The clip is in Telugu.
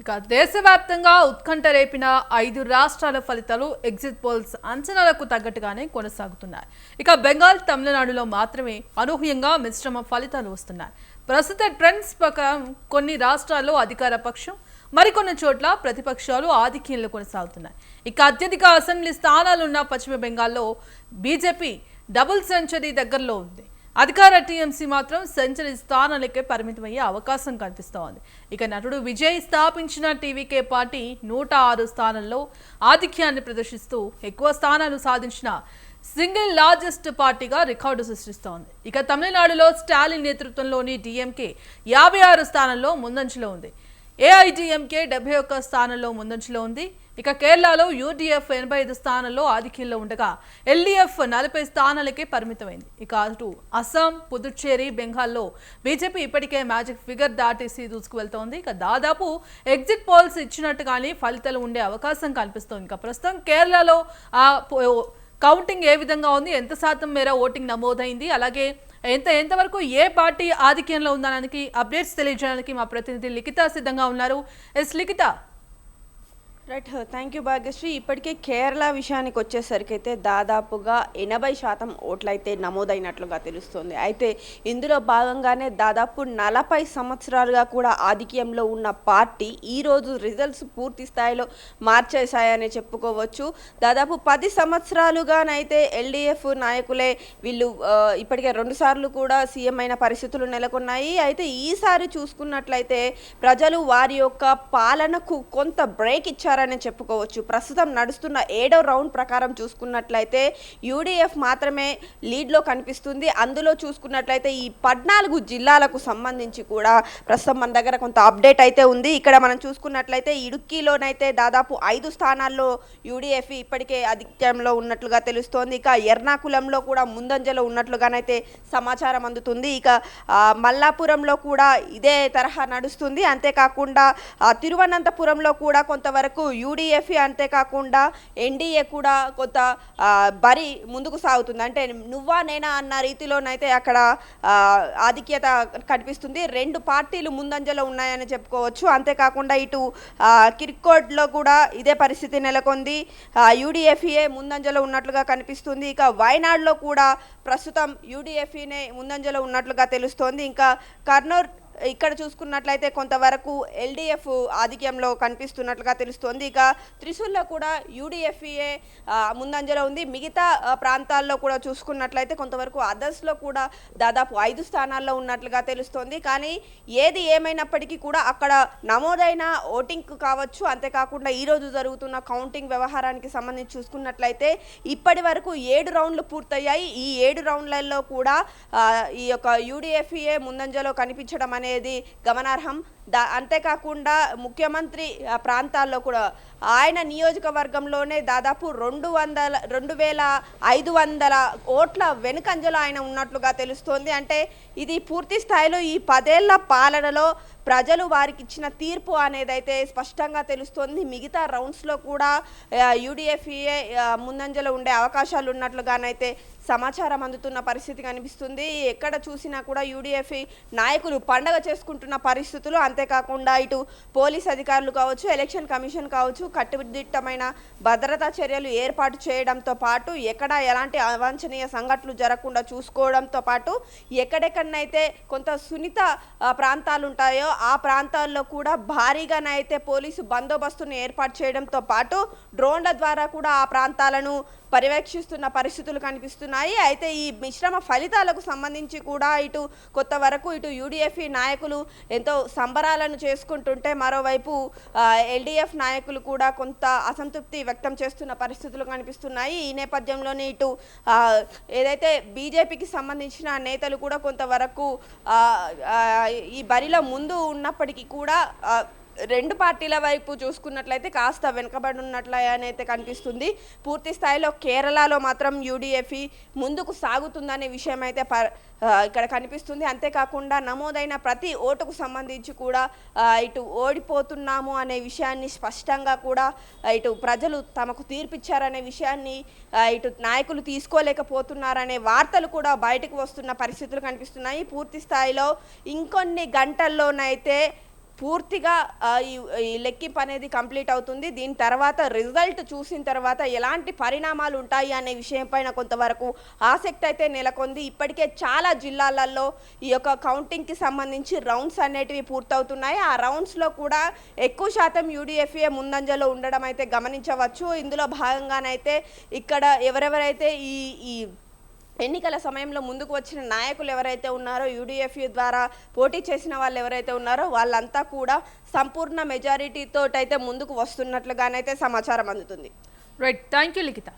ఇక దేశవ్యాప్తంగా ఉత్కంఠ రేపిన 5 రాష్ట్రాల ఫలితాలు ఎగ్జిట్ పోల్స్ అంచనాలకు తగ్గట్టుగానే కొనసాగుతున్నాయి. ఇక బెంగాల్, తమిళనాడులో మాత్రమే అనూహ్యంగా మిశ్రమ ఫలితాలు వస్తున్నాయి. ప్రస్తుత ట్రెండ్స్ ప్రకారం కొన్ని రాష్ట్రాల్లో అధికార పక్షం, మరికొన్ని చోట్ల ప్రతిపక్షాలు ఆధిక్యంలో కొనసాగుతున్నాయి. ఇక అత్యధిక అసెంబ్లీ స్థానాలున్న పశ్చిమ బెంగాల్లో బీజేపీ డబుల్ సెంచరీ దగ్గరలో ఉంది. అధికార టీఎంసీ మాత్రం సెంచరీ స్థానాలకే పరిమితమయ్యే అవకాశం కనిపిస్తోంది. ఇక నటుడు విజయ్ స్థాపించిన టీవీకే పార్టీ 106 స్థానాల్లో ఆధిక్యాన్ని ప్రదర్శిస్తూ ఎక్కువ స్థానాలు సాధించిన సింగిల్ లార్జెస్ట్ పార్టీగా రికార్డు సృష్టిస్తోంది. ఇక తమిళనాడులో స్టాలిన్ నేతృత్వంలోని డీఎంకే 56 స్థానాల్లో ముందంజలో ఉంది. ఏఐడిఎంకే 71 స్థానంలో ముందంజలో ఉంది. ఇక కేరళలో యూడీఎఫ్ 85 స్థానాల్లో ఆధిక్యంలో ఉండగా ఎల్డీఎఫ్ 40 స్థానాలకే పరిమితమైంది. ఇక అటు అస్సాం, పుదుచ్చేరి, బెంగాల్లో బీజేపీ ఇప్పటికే మ్యాజిక్ ఫిగర్ దాటేసి దూసుకువెళ్తోంది. ఇక దాదాపు ఎగ్జిట్ పోల్స్ ఇచ్చినట్టుగానే ఫలితాలు ఉండే అవకాశం కనిపిస్తోంది. ఇక ప్రస్తుతం కేరళలో కౌంటింగ్ ఏ విధంగా ఉంది, ఎంత శాతం మేర ఓటింగ్ నమోదైంది, అలాగే ఎంతవరకు ఏ పార్టీ ఆధిక్యంలో ఉందనడానికి అప్డేట్స్ తెలియజేయడానికి మా ప్రతినిధి లిఖిత సిద్ధంగా ఉన్నారు. Likhita. Right, thank you Bhagyashree. ఇప్పటికే కేరళ విషయానికి వచ్చేసరికి అయితే దాదాపుగా 80% ఓట్లయితే నమోదైనట్లుగా తెలుస్తుంది. అయితే ఇందులో భాగంగానే దాదాపు 40 సంవత్సరాలుగా కూడా ఆధిక్యంలో ఉన్న పార్టీ ఈరోజు రిజల్ట్స్ పూర్తి స్థాయిలో మార్చేశాయని చెప్పుకోవచ్చు. దాదాపు 10 సంవత్సరాలుగానైతే ఎల్డీఎఫ్ నాయకులే వీళ్ళు ఇప్పటికే 2 సార్లు కూడా సీఎం అయిన పరిస్థితులు నెలకొన్నాయి. అయితే ఈసారి చూసుకున్నట్లయితే ప్రజలు వారి యొక్క పాలనకు కొంత బ్రేక్ ఇచ్చారు అని చెప్పుకోవచ్చు. ప్రస్తుతం నడుస్తున్న 7వ రౌండ్ ప్రకారం చూసుకున్నట్లయితే యూడీఎఫ్ మాత్రమే లీడ్లో కనిపిస్తుంది. అందులో చూసుకున్నట్లయితే ఈ 14 జిల్లాలకు సంబంధించి కూడా ప్రస్తుతం మన దగ్గర కొంత అప్డేట్ అయితే ఉంది. ఇక్కడ మనం చూసుకున్నట్లయితే ఇడుక్కిలోనైతే దాదాపు 5 స్థానాల్లో యూడీఎఫ్ ఇప్పటికే అధిక్యంలో ఉన్నట్లుగా తెలుస్తోంది. ఇక ఎర్నాకులంలో కూడా ముందంజలో ఉన్నట్లుగానైతే సమాచారం అందుతుంది. ఇక మల్లాపురంలో కూడా ఇదే తరహా నడుస్తుంది. అంతేకాకుండా తిరువనంతపురంలో కూడా కొంతవరకు యూడీఎఫ్ అంతేకాకుండా ఎన్డీఏ కూడా కొంత బరి ముందుకు సాగుతుంది. అంటే నువ్వా నేనా అన్న రీతిలోనైతే అక్కడ ఆధిక్యత కనిపిస్తుంది. 2 పార్టీలు ముందంజలో ఉన్నాయని చెప్పుకోవచ్చు. అంతేకాకుండా ఇటు కిర్కోడ్లో కూడా ఇదే పరిస్థితి నెలకొంది. యూడీఎఫ్ఏ ముందంజలో ఉన్నట్లుగా కనిపిస్తుంది. ఇక వయనాడులో కూడా ప్రస్తుతం యూడీఎఫ్ఏనే ముందంజలో ఉన్నట్లుగా తెలుస్తోంది. ఇంకా కర్నూలు ఇక్కడ చూసుకున్నట్లయితే కొంతవరకు ఎల్డీఎఫ్ ఆధిక్యంలో కనిపిస్తున్నట్లుగా తెలుస్తోంది. ఇక త్రిశూల్లో కూడా యూడీఎఫ్ఏ ముందంజలో ఉంది. మిగతా ప్రాంతాల్లో కూడా చూసుకున్నట్లయితే కొంతవరకు అదర్స్లో కూడా దాదాపు 5 స్థానాల్లో ఉన్నట్లుగా తెలుస్తోంది. కానీ ఏది ఏమైనప్పటికీ కూడా అక్కడ నమోదైన ఓటింగ్ కావచ్చు, అంతేకాకుండా ఈరోజు జరుగుతున్న కౌంటింగ్ వ్యవహారానికి సంబంధించి చూసుకున్నట్లయితే ఇప్పటి వరకు 7 రౌండ్లు పూర్తయ్యాయి. ఈ 7 రౌండ్లలో కూడా ఈ యొక్క యూడీఎఫ్ఏ ముందంజలో కనిపించడం అనేది గమనార్హం. అంతేకాకుండా ముఖ్యమంత్రి ప్రాంతాల్లో కూడా ఆయన నియోజకవర్గంలోనే దాదాపు 2,500 ఓట్ల వెనుకంజలో ఆయన ఉన్నట్లుగా తెలుస్తోంది. అంటే ఇది పూర్తి స్థాయిలో ఈ 10 ఏళ్ల పాలనలో ప్రజలు వారికి ఇచ్చిన తీర్పు అనేది అయితే స్పష్టంగా తెలుస్తోంది. మిగతా రౌండ్స్లో కూడా యూడీఎఫ్ఏ ముందంజలో ఉండే అవకాశాలు ఉన్నట్లుగానైతే సమాచారం అందుతున్న పరిస్థితి కనిపిస్తుంది. ఎక్కడ చూసినా కూడా యూడీఎఫ్ నాయకులు పండగ చేసుకుంటున్న పరిస్థితులు, అంతేకాకుండా ఇటు పోలీస్ అధికారులు కావచ్చు, ఎలక్షన్ కమిషన్ కావచ్చు కట్టుదిట్టమైన భద్రతా చర్యలు ఏర్పాటు చేయడంతో పాటు ఎక్కడ ఎలాంటి అవాంఛనీయ సంఘటనలు జరగకుండా చూసుకోవడంతో పాటు ఎక్కడెక్కడనైతే కొంత సున్నిత ప్రాంతాలు ఉంటాయో ఆ ప్రాంతాల్లో కూడా భారీగానైతే పోలీసు బందోబస్తును ఏర్పాటు చేయడంతో పాటు డ్రోన్ల ద్వారా కూడా ఆ ప్రాంతాలను పర్యవేక్షిస్తున్న పరిస్థితులు కనిపిస్తున్నాయి. అయితే ఈ మిశ్రమ ఫలితాలకు సంబంధించి కూడా ఇటు ఇటు యూడీఎఫ్ నాయకులు ఎంతో సంబరాలను చేసుకుంటుంటే మరోవైపు ఎల్డీఎఫ్ నాయకులు కూడా కొంత అసంతృప్తి వ్యక్తం చేస్తున్న పరిస్థితులు కనిపిస్తున్నాయి. ఈ నేపథ్యంలోనే ఇటు ఏదైతే బీజేపీకి సంబంధించిన నేతలు కూడా కొంతవరకు ఈ బరిలో ముందు ఉన్నప్పటికీ కూడా 2 పార్టీల వైపు చూసుకున్నట్లయితే కాస్త వెనుకబడి ఉన్నట్లయితే కనిపిస్తుంది. పూర్తి స్థాయిలో కేరళలో మాత్రం యూడీఎఫ్ ముందుకు సాగుతుందనే విషయం అయితే ఇక్కడ కనిపిస్తుంది. అంతేకాకుండా నమోదైన ప్రతి ఓటుకు సంబంధించి కూడా ఇటు ఓడిపోతున్నాము అనే విషయాన్ని స్పష్టంగా కూడా ఇటు ప్రజలు తమకు తీర్పిచ్చారనే విషయాన్ని ఇటు నాయకులు తీసుకోలేకపోతున్నారనే వార్తలు కూడా బయటకు వస్తున్న పరిస్థితులు కనిపిస్తున్నాయి. పూర్తి స్థాయిలో ఇంకొన్ని గంటల్లోనైతే పూర్తిగా ఈ లెక్కింపు అనేది కంప్లీట్ అవుతుంది. దీని తర్వాత రిజల్ట్ చూసిన తర్వాత ఎలాంటి పరిణామాలు ఉంటాయి అనే విషయం పైన కొంతవరకు ఆసక్తి అయితే నెలకొంది. ఇప్పటికే చాలా జిల్లాలలో ఈ యొక్క కౌంటింగ్కి సంబంధించి రౌండ్స్ అనేటివి పూర్తవుతున్నాయి. ఆ రౌండ్స్లో కూడా ఎక్కువ శాతం యూడిఎఫ్ఏ ముందంజలో ఉండడం అయితే గమనించవచ్చు. ఇందులో భాగంగానైతే ఇక్కడ ఎవరెవరైతే ఈ ఎన్నికల సమయంలో ముందుకు వచ్చిన నాయకులు ఎవరైతే ఉన్నారో, యూడిఎఫ్యూ ద్వారా పోటీ చేసిన వాళ్ళు ఎవరైతే ఉన్నారో వాళ్ళంతా కూడా సంపూర్ణ మెజారిటీతో అయితే ముందుకు వస్తున్నట్లుగానైతే సమాచారం అందుతుంది. Right, thank you Likhita.